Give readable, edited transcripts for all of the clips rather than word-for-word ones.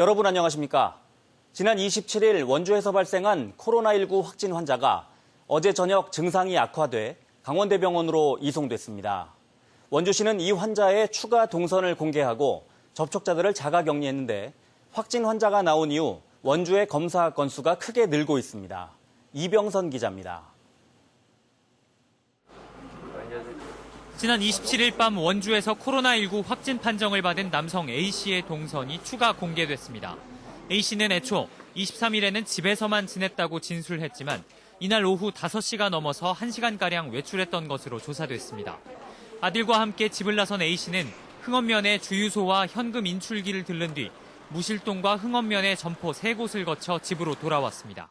여러분 안녕하십니까? 지난 27일 원주에서 발생한 코로나19 확진 환자가 어제 저녁 증상이 악화돼 강원대병원으로 이송됐습니다. 원주시는 이 환자의 추가 동선을 공개하고 접촉자들을 자가격리했는데 확진 환자가 나온 이후 원주의 검사 건수가 크게 늘고 있습니다. 이병선 기자입니다. 지난 27일 밤 원주에서 코로나19 확진 판정을 받은 남성 A씨의 동선이 추가 공개됐습니다. A씨는 애초 23일에는 집에서만 지냈다고 진술했지만 이날 오후 5시가 넘어서 1시간가량 외출했던 것으로 조사됐습니다. 아들과 함께 집을 나선 A씨는 흥원면의 주유소와 현금 인출기를 들른 뒤 무실동과 흥원면의 점포 3곳을 거쳐 집으로 돌아왔습니다.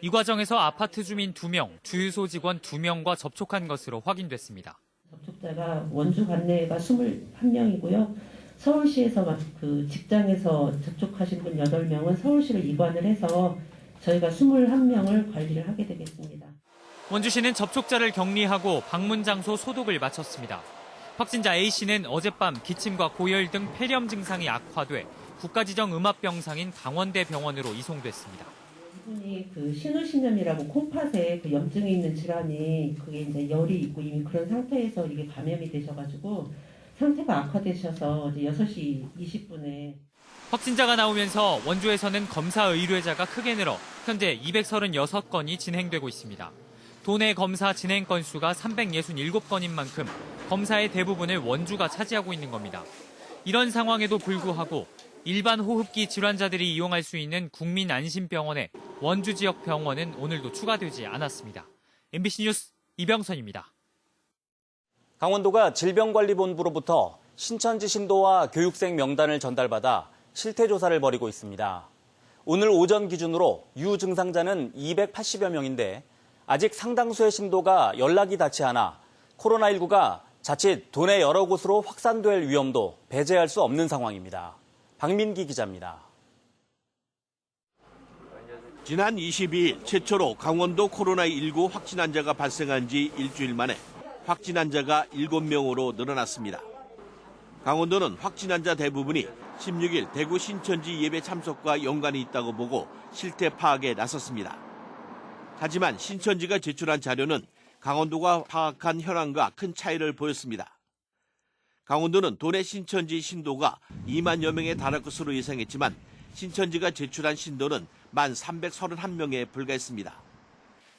이 과정에서 아파트 주민 2명, 주유소 직원 2명과 접촉한 것으로 확인됐습니다. 접촉자가 원주 관내가 21명이고요. 서울시에서 직장에서 접촉하신 분 8명은 서울시로 이관을 해서 저희가 21명을 관리를 하게 되겠습니다. 원주시는 접촉자를 격리하고 방문 장소 소독을 마쳤습니다. 확진자 A씨는 어젯밤 기침과 고열 등 폐렴 증상이 악화돼 국가지정 음압병상인 강원대병원으로 이송됐습니다. 이분이 신우신염이라고 콩팥에 염증이 있는 질환이 그게 이제 열이 있고 이미 그런 상태에서 이게 감염이 되셔가지고 상태가 악화되셔서 어제 6시 20분에 확진자가 나오면서 원주에서는 검사 의뢰자가 크게 늘어 현재 236건이 진행되고 있습니다. 도내 검사 진행 건수가 367건인 만큼 검사의 대부분을 원주가 차지하고 있는 겁니다. 이런 상황에도 불구하고 일반 호흡기 질환자들이 이용할 수 있는 국민안심병원의 원주 지역 병원은 오늘도 추가되지 않았습니다. MBC 뉴스 이병선입니다. 강원도가 질병관리본부로부터 신천지 신도와 교육생 명단을 전달받아 실태조사를 벌이고 있습니다. 오늘 오전 기준으로 유증상자는 280여 명인데 아직 상당수의 신도가 연락이 닿지 않아 코로나19가 자칫 도내 여러 곳으로 확산될 위험도 배제할 수 없는 상황입니다. 박민기 기자입니다. 지난 22일 최초로 강원도 코로나19 확진 환자가 발생한 지 일주일 만에 확진 환자가 7명으로 늘어났습니다. 강원도는 확진 환자 대부분이 16일 대구 신천지 예배 참석과 연관이 있다고 보고 실태 파악에 나섰습니다. 하지만 신천지가 제출한 자료는 강원도가 파악한 현황과 큰 차이를 보였습니다. 강원도는 도내 신천지 신도가 2만여 명에 달할 것으로 예상했지만 신천지가 제출한 신도는 1,331명에 불과했습니다.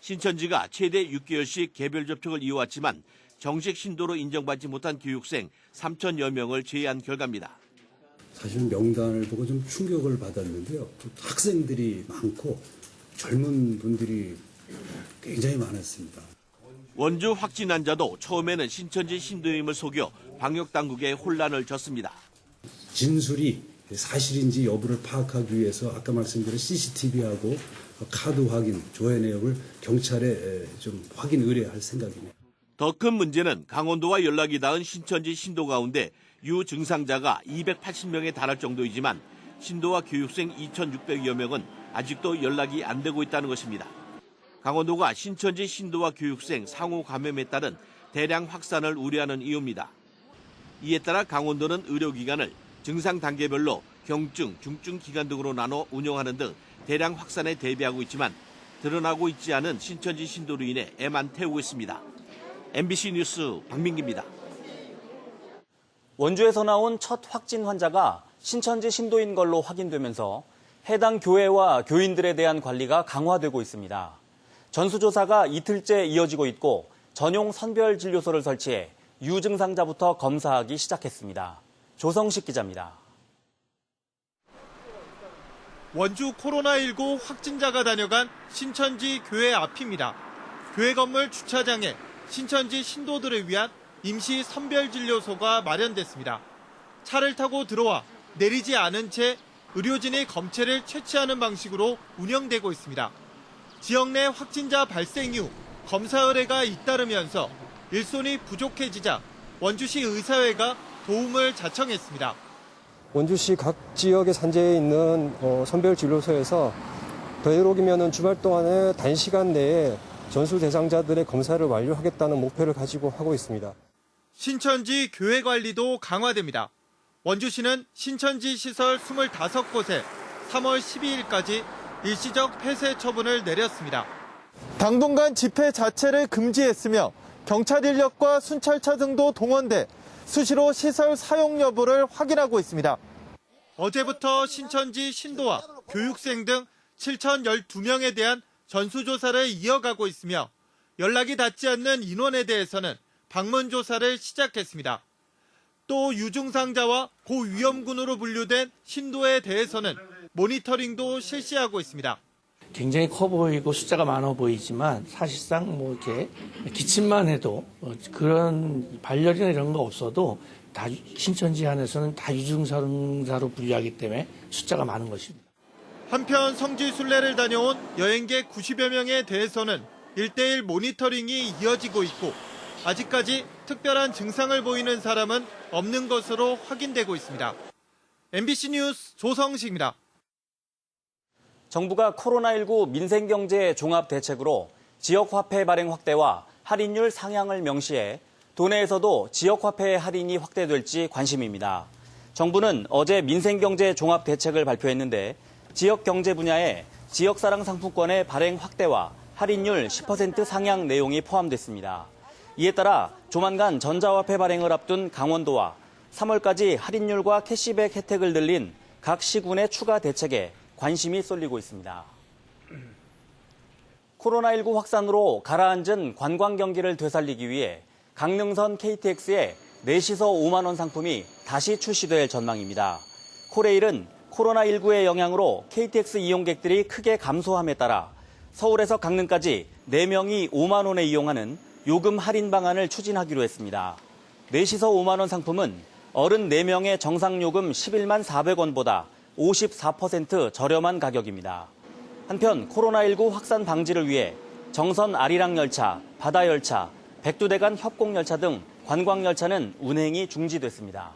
신천지가 최대 6개월씩 개별 접촉을 이어왔지만 정식 신도로 인정받지 못한 교육생 3,000여 명을 제외한 결과입니다. 사실 명단을 보고 좀 충격을 받았는데요. 학생들이 많고 젊은 분들이 굉장히 많았습니다. 원주 확진 환자도 처음에는 신천지 신도임을 속여 방역당국에 혼란을 줬습니다. 진술이 사실인지 여부를 파악하기 위해서 아까 말씀드린 CCTV하고 카드 확인, 조회 내역을 경찰에 좀 확인 의뢰할 생각입니다. 더 큰 문제는 강원도와 연락이 닿은 신천지 신도 가운데 유증상자가 280명에 달할 정도이지만 신도와 교육생 2,600여 명은 아직도 연락이 안 되고 있다는 것입니다. 강원도가 신천지 신도와 교육생 상호 감염에 따른 대량 확산을 우려하는 이유입니다. 이에 따라 강원도는 의료기관을 증상 단계별로 경증, 중증 기간 등으로 나눠 운영하는 등 대량 확산에 대비하고 있지만 드러나고 있지 않은 신천지 신도로 인해 애만 태우고 있습니다. MBC 뉴스 박민기입니다. 원주에서 나온 첫 확진 환자가 신천지 신도인 걸로 확인되면서 해당 교회와 교인들에 대한 관리가 강화되고 있습니다. 전수조사가 이틀째 이어지고 있고 전용 선별진료소를 설치해 유증상자부터 검사하기 시작했습니다. 조성식 기자입니다. 원주 코로나19 확진자가 다녀간 신천지 교회 앞입니다. 교회 건물 주차장에 신천지 신도들을 위한 임시 선별진료소가 마련됐습니다. 차를 타고 들어와 내리지 않은 채 의료진이 검체를 채취하는 방식으로 운영되고 있습니다. 지역 내 확진자 발생 이후 검사 의뢰가 잇따르면서 일손이 부족해지자 원주시 의사회가 도움을 자청했습니다. 원주시 각 지역에 산재해 있는 선별진료소에서 되도록이면 주말 동안에 단시간 내에 전수 대상자들의 검사를 완료하겠다는 목표를 가지고 하고 있습니다. 신천지 교회 관리도 강화됩니다. 원주시는 신천지 시설 25곳에 3월 12일까지 일시적 폐쇄 처분을 내렸습니다. 당분간 집회 자체를 금지했으며 경찰 인력과 순찰차 등도 동원돼 수시로 시설 사용 여부를 확인하고 있습니다. 어제부터 신천지 신도와 교육생 등 7,012명에 대한 전수조사를 이어가고 있으며 연락이 닿지 않는 인원에 대해서는 방문 조사를 시작했습니다. 또 유증상자와 고위험군으로 분류된 신도에 대해서는 모니터링도 실시하고 있습니다. 굉장히 커 보이고 숫자가 많아 보이지만 사실상 뭐 이렇게 기침만 해도 그런 발열이나 이런 거 없어도 다 신천지 안에서는 다 유증상자로 분류하기 때문에 숫자가 많은 것입니다. 한편 성지 순례를 다녀온 여행객 90여 명에 대해서는 1:1 모니터링이 이어지고 있고 아직까지 특별한 증상을 보이는 사람은 없는 것으로 확인되고 있습니다. MBC 뉴스 조성식입니다. 정부가 코로나19 민생경제 종합대책으로 지역화폐 발행 확대와 할인율 상향을 명시해 도내에서도 지역화폐 할인이 확대될지 관심입니다. 정부는 어제 민생경제 종합대책을 발표했는데 지역경제 분야에 지역사랑 상품권의 발행 확대와 할인율 10% 상향 내용이 포함됐습니다. 이에 따라 조만간 전자화폐 발행을 앞둔 강원도와 3월까지 할인율과 캐시백 혜택을 늘린 각 시군의 추가 대책에 관심이 쏠리고 있습니다. 코로나19 확산으로 가라앉은 관광 경기를 되살리기 위해 강릉선 KTX에 넷이서 5만 원 상품이 다시 출시될 전망입니다. 코레일은 코로나19의 영향으로 KTX 이용객들이 크게 감소함에 따라 서울에서 강릉까지 4명이 5만 원에 이용하는 요금 할인 방안을 추진하기로 했습니다. 넷이서 5만 원 상품은 어른 4명의 정상 요금 11만 400원보다 54% 저렴한 가격입니다. 한편 코로나19 확산 방지를 위해 정선 아리랑열차, 바다열차, 백두대간 협곡열차 등 관광열차는 운행이 중지됐습니다.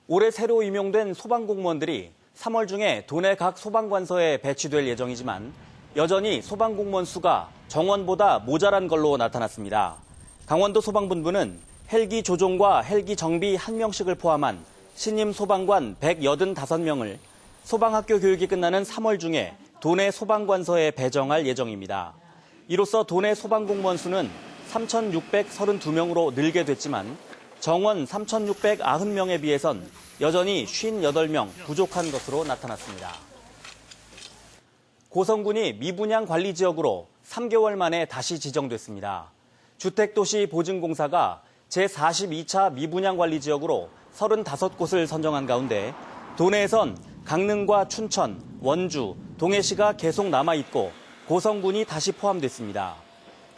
올해 새로 임용된 소방공무원들이 3월 중에 도내 각 소방관서에 배치될 예정이지만 여전히 소방공무원 수가 정원보다 모자란 걸로 나타났습니다. 강원도 소방본부는 헬기 조종과 헬기 정비 1명씩을 포함한 신임 소방관 185명을 소방학교 교육이 끝나는 3월 중에 도내 소방관서에 배정할 예정입니다. 이로써 도내 소방공무원 수는 3,632명으로 늘게 됐지만 정원 3,690명에 비해선 여전히 58명 부족한 것으로 나타났습니다. 고성군이 미분양 관리 지역으로 3개월 만에 다시 지정됐습니다. 주택도시보증공사가 제42차 미분양 관리 지역으로 35곳을 선정한 가운데 도내에선 강릉과 춘천, 원주, 동해시가 계속 남아있고 고성군이 다시 포함됐습니다.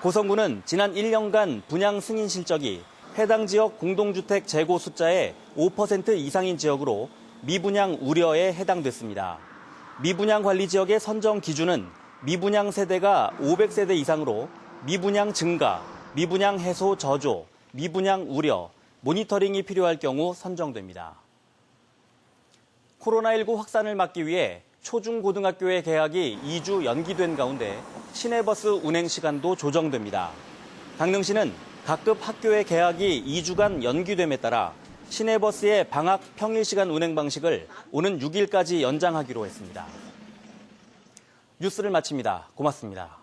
고성군은 지난 1년간 분양 승인 실적이 해당 지역 공동주택 재고 숫자의 5% 이상인 지역으로 미분양 우려에 해당됐습니다. 미분양 관리 지역의 선정 기준은 미분양 세대가 500세대 이상으로 미분양 증가, 미분양 해소 저조, 미분양 우려, 모니터링이 필요할 경우 선정됩니다. 코로나19 확산을 막기 위해 초중고등학교의 개학이 2주 연기된 가운데 시내버스 운행 시간도 조정됩니다. 강릉시는 각급 학교의 개학이 2주간 연기됨에 따라 시내버스의 방학 평일 시간 운행 방식을 오는 6일까지 연장하기로 했습니다. 뉴스를 마칩니다. 고맙습니다.